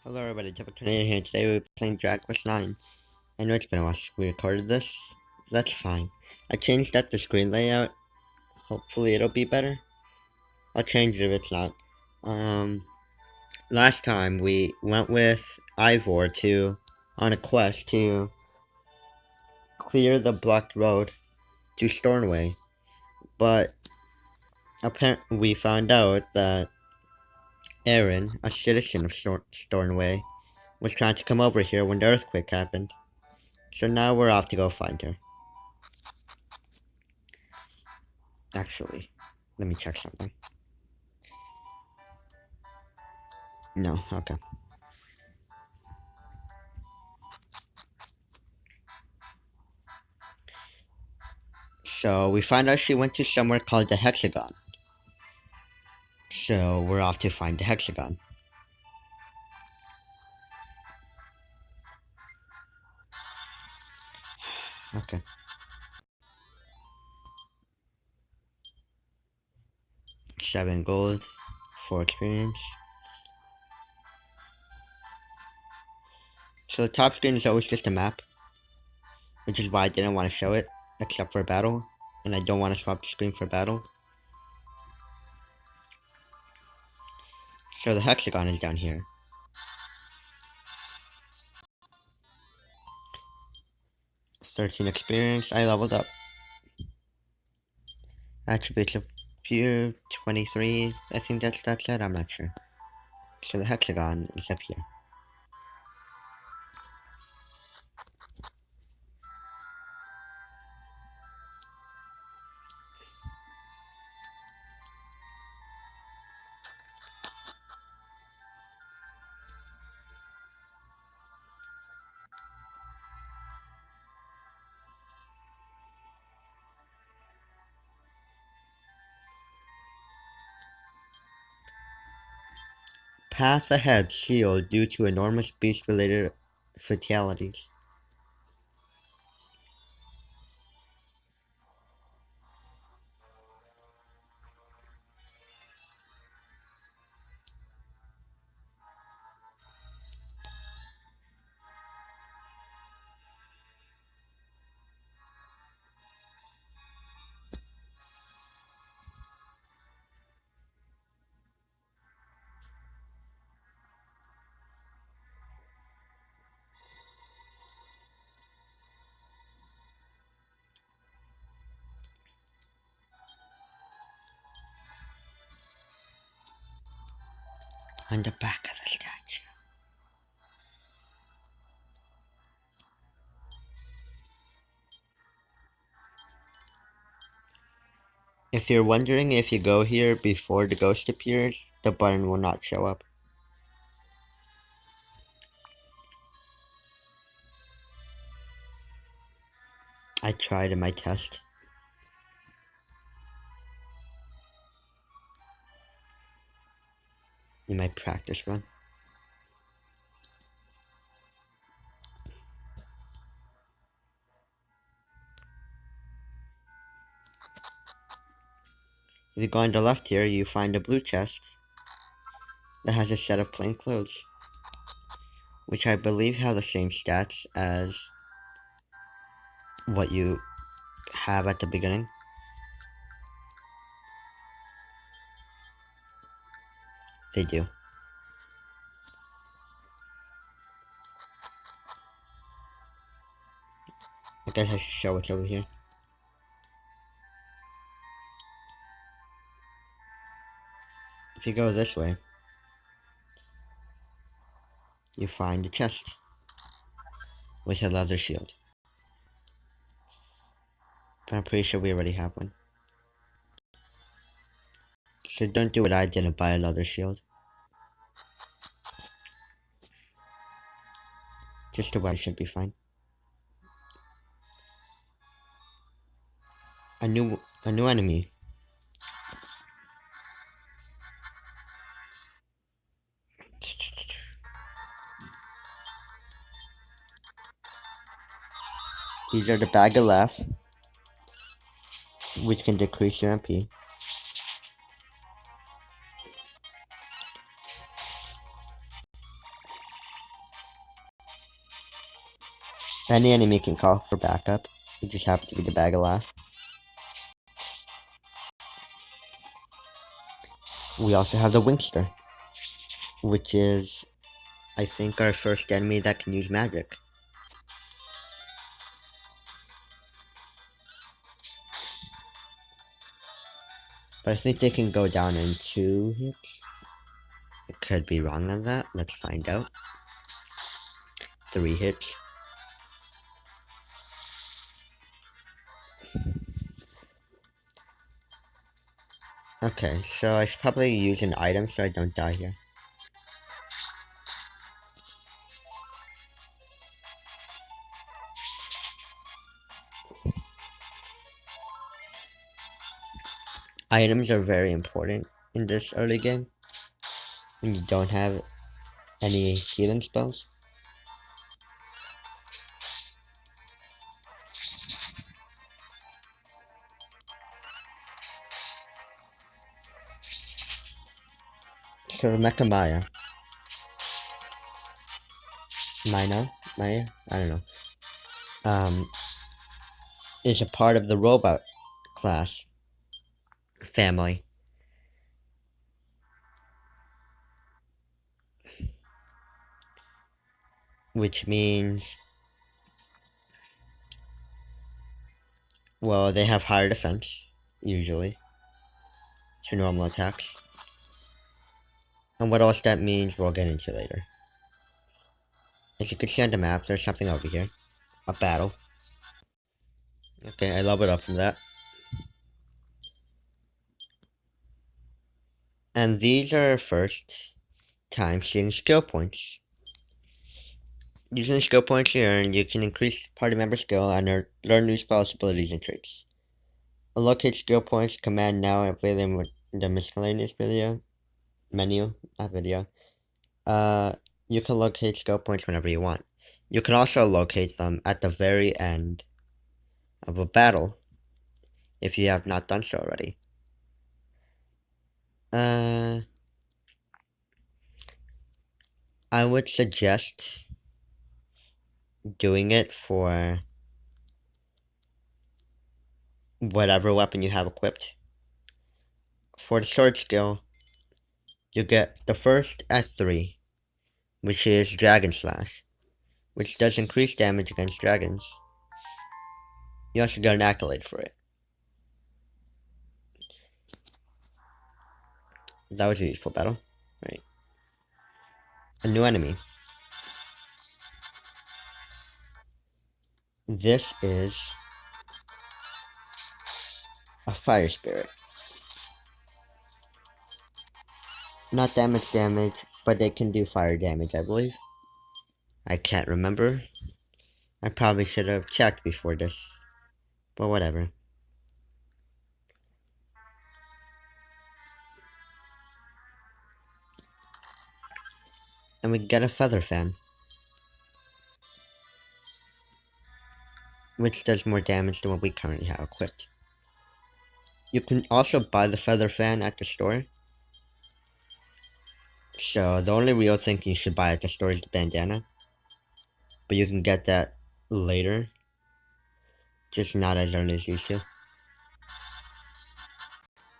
Hello everybody, Tepig here. Today we're playing Drag Quest 9. I know it's been a while since we recorded this. That's fine. I changed up the screen layout. Hopefully it'll be better. I'll change it if it's not. Last time we went with Ivor on a quest to clear the blocked road to Stornway. But apparently we found out that Aaron, a citizen of Stornway, was trying to come over here when the earthquake happened. So now we're off to go find her. Actually, let me check something. No, okay. So we find out she went to somewhere called the Hexagon. So we're off to find the Hexagon. Okay. $7 gold, 4 experience. So the top screen is always just a map, which is why I didn't want to show it, except for battle, and I don't want to swap the screen for battle. So the Hexagon is down here. $13 experience, I leveled up. Attributes of pure 23, I think that's it, I'm not sure. So the Hexagon is up here. Path ahead sealed due to enormous beast-related fatalities. On the back of the statue. If you're wondering if you go here before the ghost appears, the button will not show up. I tried in my test. In my practice run. If you go on the left here, you find a blue chest that has a set of plain clothes, which I believe have the same stats as what you have at the beginning. They do. I guess I should show what's over here. If you go this way, you find a chest with a leather shield. But I'm pretty sure we already have one. So don't do what I did and buy a leather shield. Just the way should be fine. A new enemy. These are the bag of laugh, which can decrease your MP. Any enemy can call for backup. It just happens to be the bag of laugh. We also have the Winkster, which is, I think, our first enemy that can use magic. But I think they can go down in 2 hits. I could be wrong on that. Let's find out. 3 hits. Okay, so I should probably use an item so I don't die here. Items are very important in this early game when you don't have any healing spells. So Mecha Maya, Maya, I don't know, is a part of the robot class family, which means, well, they have higher defense, usually, to normal attacks. And what else that means, we'll get into later. As you can see on the map, there's something over here. A battle. Okay, I leveled up from that. And these are our first time seeing skill points. Using the skill points you earn, you can increase party member skill and learn new spells, abilities, and traits. Allocate skill points command now and play them with the miscellaneous menu, not video. You can locate skill points whenever you want. You can also locate them at the very end of a battle if you have not done so already. I would suggest doing it for whatever weapon you have equipped. For the sword skill, you get the first at 3, which is Dragon Slash, which does increase damage against dragons. You also get an accolade for it. That was a useful battle. Right. A new enemy. This is a fire spirit. Not damage, but they can do fire damage, I believe. I can't remember. I probably should have checked before this. But whatever. And we get a feather fan, which does more damage than what we currently have equipped. You can also buy the feather fan at the store. So the only real thing you should buy at the store is the bandana. But you can get that later. Just not as early as used to.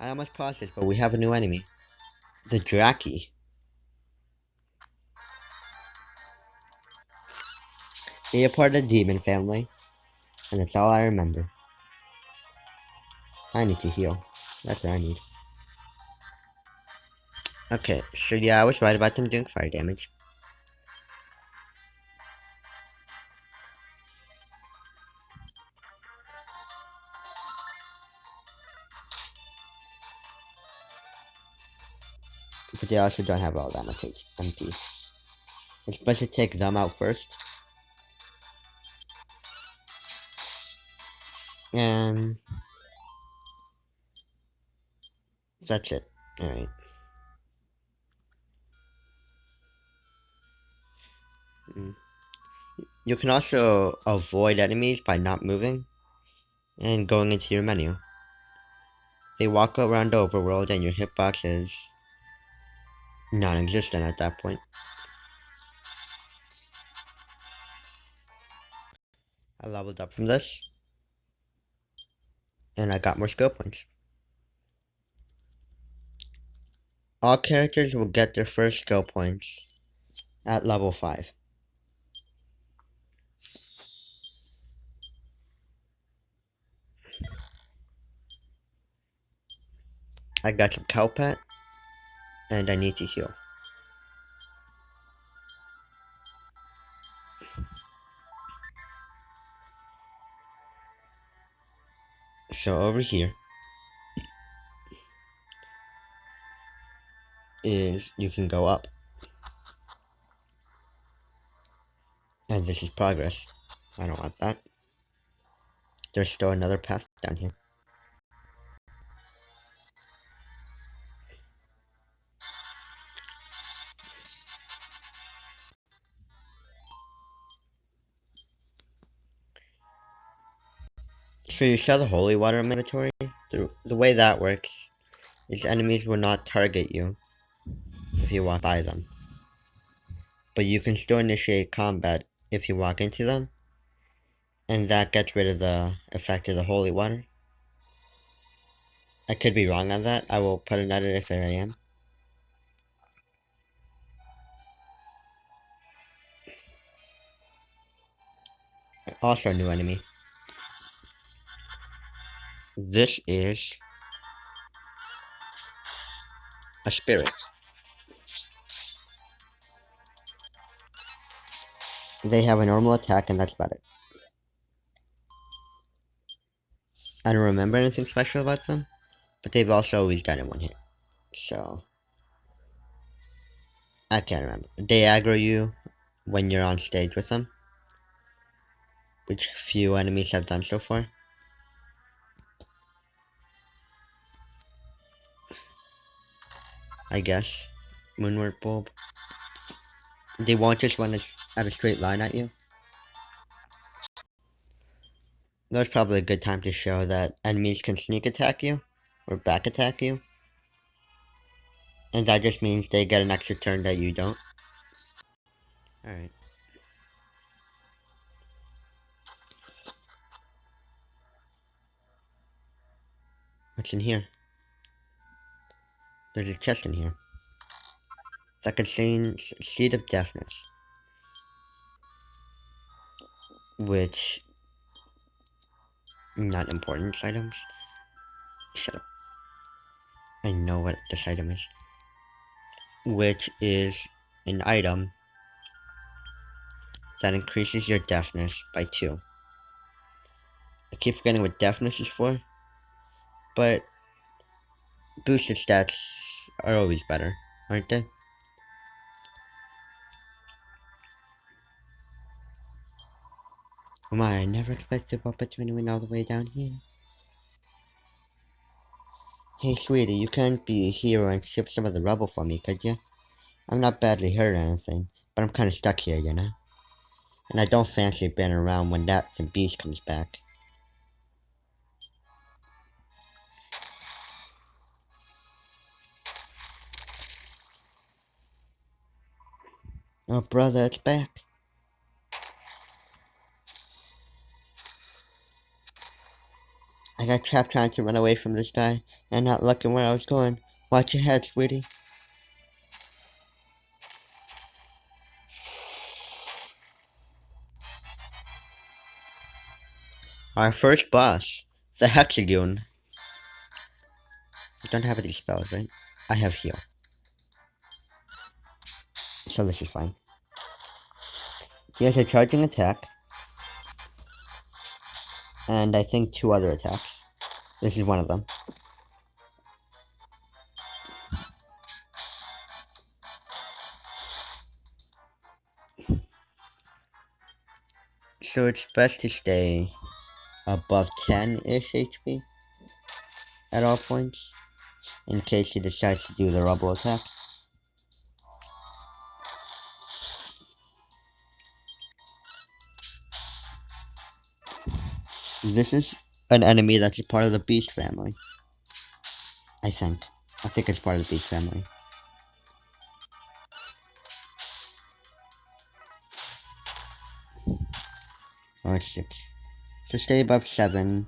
I almost paused this, but we have a new enemy. The Draki. They are part of the demon family. And that's all I remember. I need to heal. That's what I need. Okay, so yeah, I was right about them doing fire damage. But they also don't have all that much MP. It's best to take them out first. And that's it. Alright. You can also avoid enemies by not moving and going into your menu. They walk around the overworld and your hitbox is non-existent at that point. I leveled up from this, and I got more skill points. All characters will get their first skill points at level 5. I got some cow pet, and I need to heal. So over here is you can go up. And this is progress. I don't want that. There's still another path down here. So you sell the holy water inventory. The way that works is enemies will not target you if you walk by them. But you can still initiate combat if you walk into them. And that gets rid of the effect of the holy water. I could be wrong on that. I will put an edit if I am. Also a new enemy. This is a spirit. They have a normal attack and that's about it. I don't remember anything special about them, but they've also always done it one hit. So I can't remember. They aggro you when you're on stage with them, which few enemies have done so far. I guess. Moonward Bulb. They won't just run at a straight line at you. That's probably a good time to show that enemies can sneak attack you, or back attack you. And that just means they get an extra turn that you don't. Alright. What's in here? There's a chest in here. That contains Seed of Deafness. Which... not important items. Shut up. I know what this item is. Which is an item that increases your deafness by 2. I keep forgetting what deafness is for, but boosted stats are always better, aren't they? Oh my, I never expected to bump into anyone all the way down here. Hey sweetie, you couldn't be a hero and ship some of the rubble for me, could you? I'm not badly hurt or anything, but I'm kinda stuck here, you know? And I don't fancy being around when that beast comes back. Oh brother, it's back. I got trapped trying to run away from this guy, and not looking where I was going. Watch your head, sweetie. Our first boss, the Hexagon. I don't have any spells, right? I have heal. So this is fine. He has a charging attack. And I think 2 other attacks. This is one of them. So it's best to stay above 10-ish HP at all points, in case he decides to do the rubble attack. This is an enemy that's a part of the beast family. I think. I think it's part of the beast family. Oh, it's 6. to stay above 7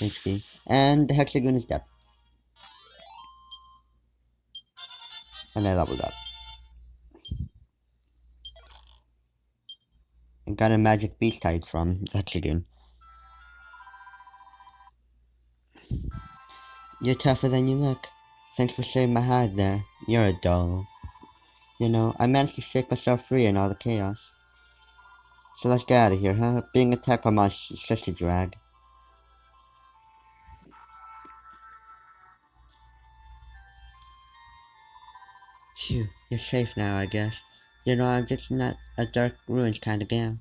HP. And the Hexagon is dead. And I leveled up. I got a magic beast type from the Hexagon. You're tougher than you look. Thanks for saving my hide there. You're a doll. You know, I managed to shake myself free in all the chaos. So let's get out of here, huh? Being attacked by monsters is just a drag. Phew, you're safe now, I guess. You know, I'm just not a dark ruins kind of gal.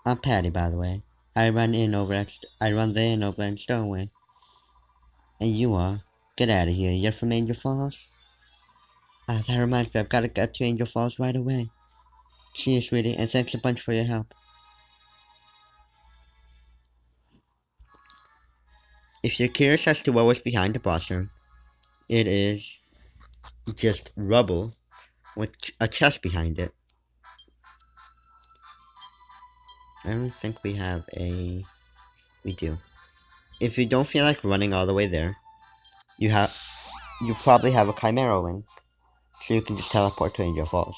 I'm Patty, by the way. I run the inn over in Stoneway. And you are? Get out of here. You're from Angel Falls? Ah, that reminds me, I've got to get to Angel Falls right away. See you, sweetie, and thanks a bunch for your help. If you're curious as to what was behind the boss room, it is just rubble with a chest behind it. I don't think we have a... We do. If you don't feel like running all the way there, you probably have a Chimera wing, so you can just teleport to Angel Falls.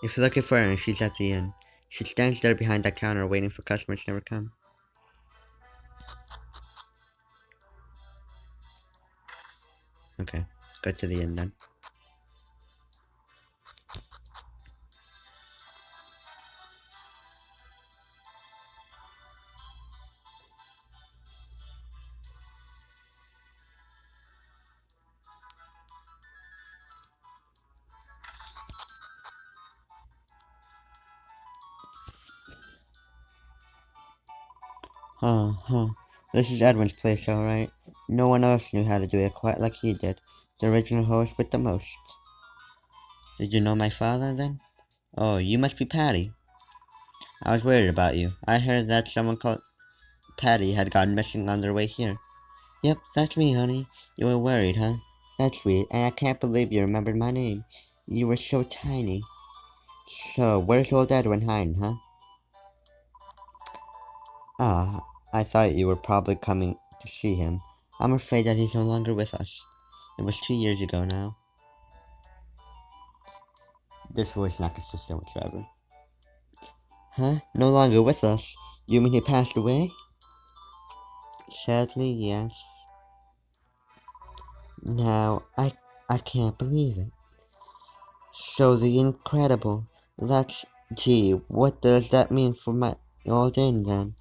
If you're looking for her, she's at the inn. She stands there behind that counter waiting for customers to never come. Okay, go to the inn then. Huh. This is Edwin's place, alright. No one else knew how to do it quite like he did. The original host with the most. Did you know my father, then? Oh, you must be Patty. I was worried about you. I heard that someone called Patty had gone missing on their way here. Yep, that's me, honey. You were worried, huh? That's sweet, and I can't believe you remembered my name. You were so tiny. So, where's old Edwin hiding, huh? Ah, I thought you were probably coming to see him. I'm afraid that he's no longer with us. It was 2 years ago now. This voice not consistent whatsoever. Huh? No longer with us? You mean he passed away? Sadly, yes. Now, I can't believe it. So the incredible. That's... Gee, what does that mean for my old inn then?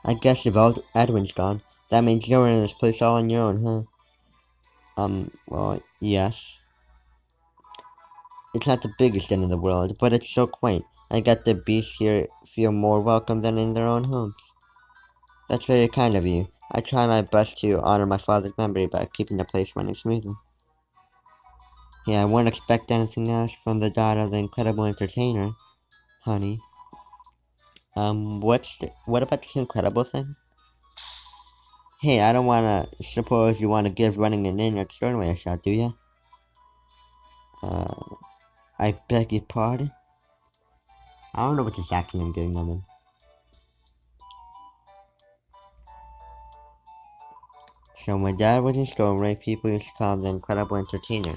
I guess if old Edwin's gone, that means you're in this place all on your own, huh? Well, yes. It's not the biggest inn in the world, but it's so quaint. I get the beasts here feel more welcome than in their own homes. That's very kind of you. I try my best to honor my father's memory by keeping the place running smoothly. Yeah, I won't expect anything else from the daughter of the incredible entertainer, honey. What about this incredible thing? Hey, I don't wanna suppose you wanna give running an inn at Sternway a shot, do ya? I beg your pardon? I don't know which exactly I'm getting them in. So my dad was in Sternway, people used to call him the incredible entertainer.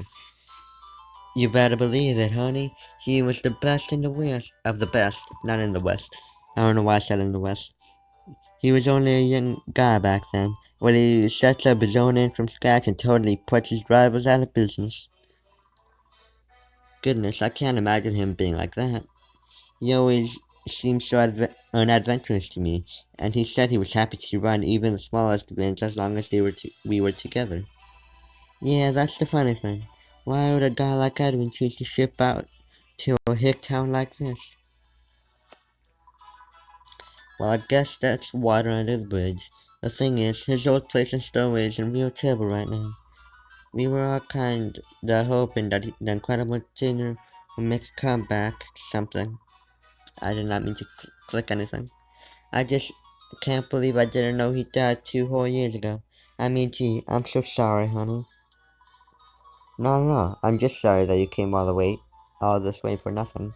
You better believe it, honey. He was the best in the West. Of the best, not in the West. I don't know why I said in the West. He was only a young guy back then, when he sets up his own inn from scratch and totally puts his rivals out of business. Goodness, I can't imagine him being like that. He always seemed so unadventurous to me, and he said he was happy to run even the smallest events as long as we were together. Yeah, that's the funny thing. Why would a guy like Edwin choose to ship out to a hick town like this? Well, I guess that's water under the bridge. The thing is, his old place in Stowaway is in real trouble right now. We were all kinda hoping that the Incredible Junior would make a comeback, something. I did not mean to click anything. I just can't believe I didn't know he died 2 whole years ago. I mean, gee, I'm so sorry, honey. No, I'm just sorry that you came all this way for nothing.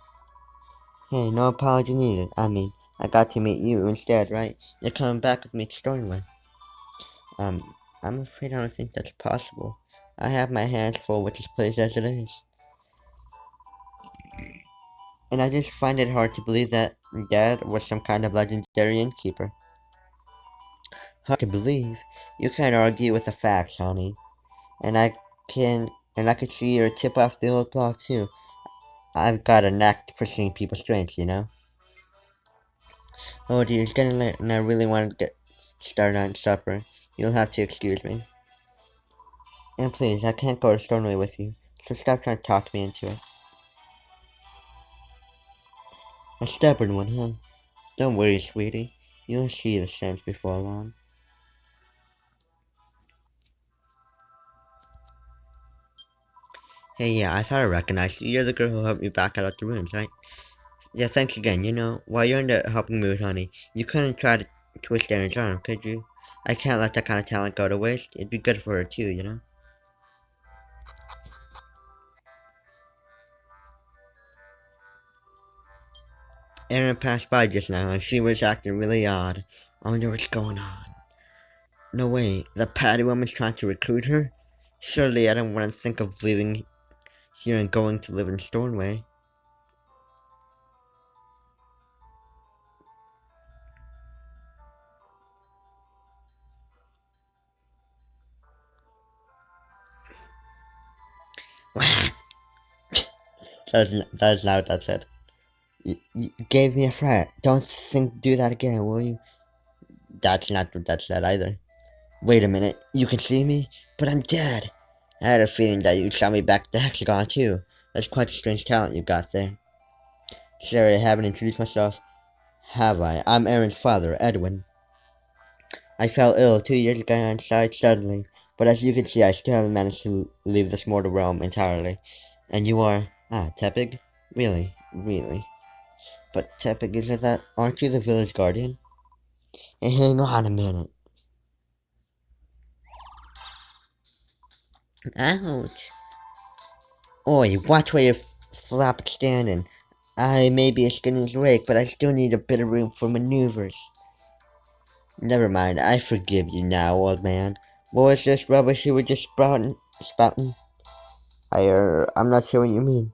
Hey, no apology needed. I mean, I got to meet you instead, right? You're coming back with me to Stornway. I'm afraid I don't think that's possible. I have my hands full with this place as it is. And I just find it hard to believe that Dad was some kind of legendary innkeeper. Hard to believe. You can't argue with the facts, honey. And I could see you're a tip off the old block too. I've got a knack for seeing people's strengths, you know? Oh dear, it's getting late and I really want to get started on supper. You'll have to excuse me. And please, I can't go to Stoneway with you, so stop trying to talk me into it. A stubborn one, huh? Don't worry, sweetie. You'll see the sense before long. Hey, yeah, I thought I recognized you. You're the girl who helped me back out of the rooms, right? Yeah, thanks again. You know, while you're in the helping mood, honey, you couldn't try to twist Erin's arm, could you? I can't let that kind of talent go to waste. It'd be good for her too, you know? Erin passed by just now, and she was acting really odd. I wonder what's going on. No way, the patty woman's trying to recruit her? Surely I don't want to think of leaving here and going to live in Stornway. That's not what that said. You gave me a fright. Do that again, will you? That's not what that said either. Wait a minute, you can see me? But I'm dead. I had a feeling that you shot me back to Hexagon too. That's quite a strange talent you got there. Sorry, I haven't introduced myself. Have I? I'm Erin's father, Edwin. I fell ill 2 years ago and died suddenly, but as you can see, I still haven't managed to leave this mortal realm entirely. And you are... Tepig? Really. But Tepig, isn't that... Aren't you the village guardian? Hey, hang on a minute. Ouch. Oi, watch where you're flop standing. I may be as skinny as a rake, but I still need a bit of room for maneuvers. Never mind, I forgive you now, old man. What was this rubbish you were just spouting? I'm not sure what you mean.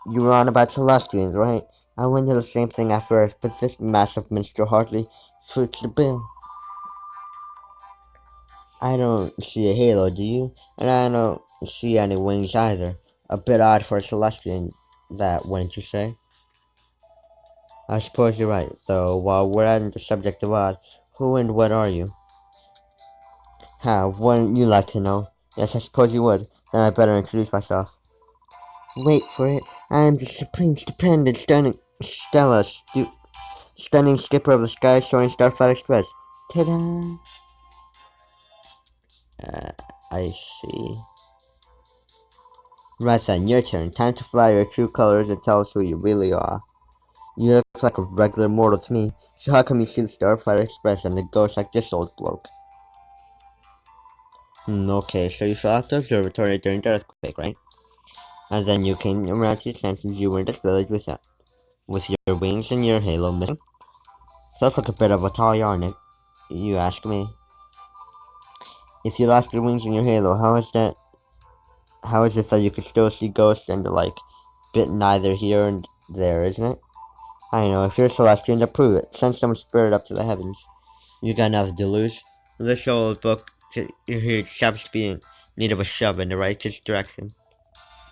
You were on about Celestians, right? I went to the same thing at first, but this massive minstrel hardly foots the bill. I don't see a halo, do you? And I don't see any wings either. A bit odd for a Celestian, that, wouldn't you say? I suppose you're right, though while we're on the subject of odd, who and what are you? How, wouldn't you like to know? Yes, I suppose you would. Then I better introduce myself. Wait for it. I am the supreme stupendous stunning skipper of the sky soaring Starflight Express. Ta-da! Uh, I see. Right then, your turn. Time to fly your true colors and tell us who you really are. You look like a regular mortal to me, so how come you see the Starflight Express and the ghost like this old bloke? Okay, so you fell off the observatory during the earthquake, right? And then you came around to your senses. You were in this village with your wings and your halo missing. So that's like a bit of a tall yarn, you ask me. If you lost your wings and your halo, how is it that you could still see ghosts and like bit neither here and there, isn't it? I know, if you're Celestian, to prove it, send some spirit up to the heavens. You got nothing to lose. This old book, you're here just to be in need of a shove in the right direction.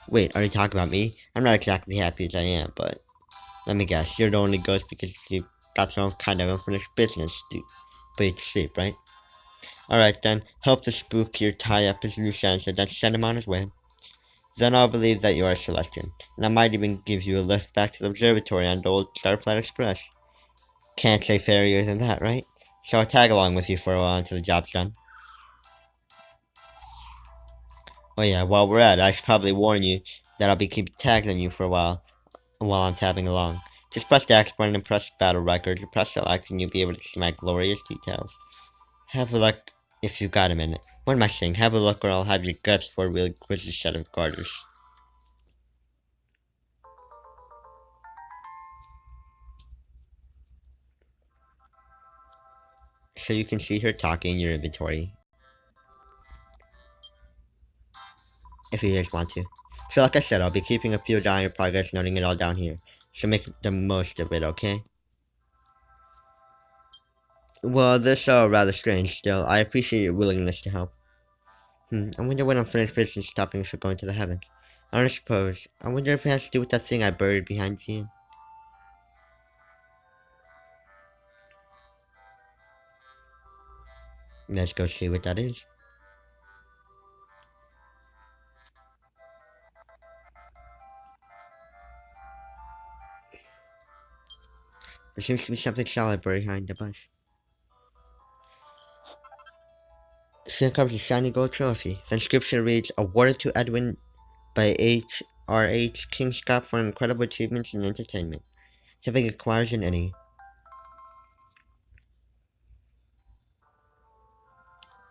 Wait, are you talking about me? I'm not exactly happy as I am, but let me guess, you're the only ghost because you got some kind of unfinished business to sleep, right? Alright then, help the spook here tie up his loose ends and then send him on his way. Then I'll believe that you are a Celestian, and I might even give you a lift back to the observatory on the old Starflight Express. Can't say fairer than that, right? So I'll tag along with you for a while until the job's done. Oh yeah, while we're at it, I should probably warn you that I'll be keep tags on you for a while I'm tabbing along. Just press the X button and press battle records, or press select and you'll be able to see my glorious details. Have a look if you've got a minute. What am I saying? Have a look or I'll have your guts for a really grizzly set of garters. So you can see her talking in your inventory, if you guys want to. So like I said, I'll be keeping a few down your progress, noting it all down here. So make the most of it, okay? Well, this rather strange still. I appreciate your willingness to help. I wonder when unfinished business stopping us from going to the heavens. I don't suppose. I wonder if it has to do with that thing I buried behind Zian. Let's go see what that is. There seems to be something solid buried behind the bush. Here comes a shiny gold trophy. The inscription reads, awarded to Edwin by H.R.H. King Scott for incredible achievements in entertainment. Tepig acquires an innie.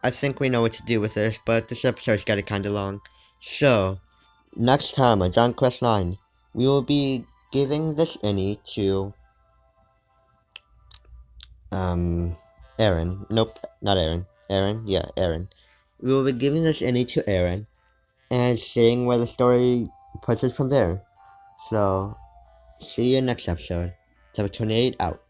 I think we know what to do with this, but this episode's got it kinda long. So, next time on John Quest 9, we will be giving this innie to, Aaron. Nope, not Aaron. Aaron? Yeah, Aaron. We will be giving this innie to Aaron, and seeing where the story puts us from there. So, see you next episode. Type 28 out.